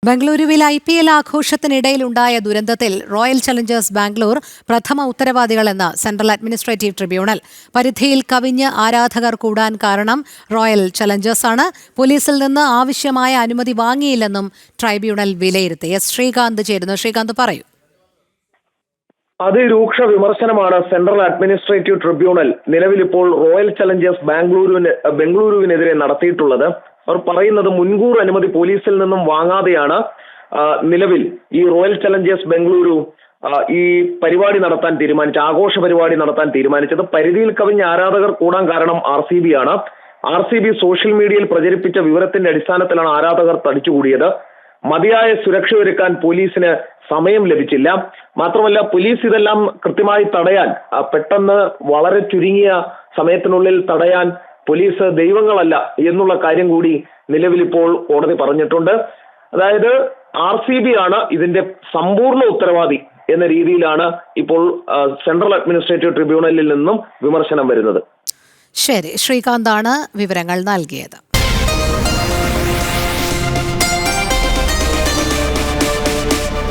ബംഗളൂരുവിൽ IPL ആഘോഷത്തിനിടയിലുണ്ടായ ദുരന്തത്തിൽ royal Challengers Bangalore പ്രഥമ ഉത്തരവാദികളെന്ന് സെൻട്രൽ അഡ്മിനിസ്ട്രേറ്റീവ് ട്രിബ്യൂണൽ. പരിധിയിൽ കവിഞ്ഞ് ആരാധകർ കൂടാൻ കാരണം റോയൽ ചലഞ്ചേഴ്സാണ്. പോലീസിൽ നിന്ന് ആവശ്യമായ അനുമതി വാങ്ങിയില്ലെന്നും ട്രൈബ്യൂണൽ വിലയിരുത്തി. ശ്രീകാന്ത് ചേരുന്നു. ശ്രീകാന്ത്, പറയൂ. അതിരൂക്ഷ വിമർശനമാണ് സെൻട്രൽ അഡ്മിനിസ്ട്രേറ്റീവ് ട്രിബ്യൂണൽ നിലവിലിപ്പോൾ റോയൽ ചലഞ്ചേഴ്സ് ബംഗളൂരുവിനെതിരെ നടത്തിയിട്ടുള്ളത്. അവർ പറയുന്നത് മുൻകൂർ അനുമതി പോലീസിൽ നിന്നും വാങ്ങാതെയാണ് നിലവിൽ ഈ റോയൽ ചലഞ്ചേഴ്സ് ബംഗളൂരു ഈ പരിപാടി നടത്താൻ ആഘോഷ പരിപാടി നടത്താൻ തീരുമാനിച്ചത്. പരിധിയിൽ കവിഞ്ഞ ആരാധകർ കൂടാൻ കാരണം RCB ആണ്. RCB സോഷ്യൽ മീഡിയയിൽ പ്രചരിപ്പിച്ച വിവരത്തിന്റെ അടിസ്ഥാനത്തിലാണ് ആരാധകർ തടിച്ചുകൂടിയത്. മതിയായ സുരക്ഷ ഒരുക്കാൻ പോലീസിന് സമയം ലഭിച്ചില്ല. മാത്രമല്ല, പോലീസ് ഇതെല്ലാം കൃത്യമായി തടയാൻ പെട്ടെന്ന് വളരെ ചുരുങ്ങിയ സമയത്തിനുള്ളിൽ തടയാൻ പോലീസ് ദൈവങ്ങളല്ല എന്നുള്ള കാര്യം കൂടി നിലവിലിപ്പോൾ കോടതി പറഞ്ഞിട്ടുണ്ട്. അതായത് RCB ആണ് ഇതിന്റെ സമ്പൂർണ്ണ ഉത്തരവാദി എന്ന രീതിയിലാണ് ഇപ്പോൾ സെൻട്രൽ അഡ്മിനിസ്ട്രേറ്റീവ് ട്രിബ്യൂണലിൽ നിന്നും വിമർശനം വരുന്നത്. ശരി, ശ്രീകാന്താണ് വിവരങ്ങൾ നൽകിയത്.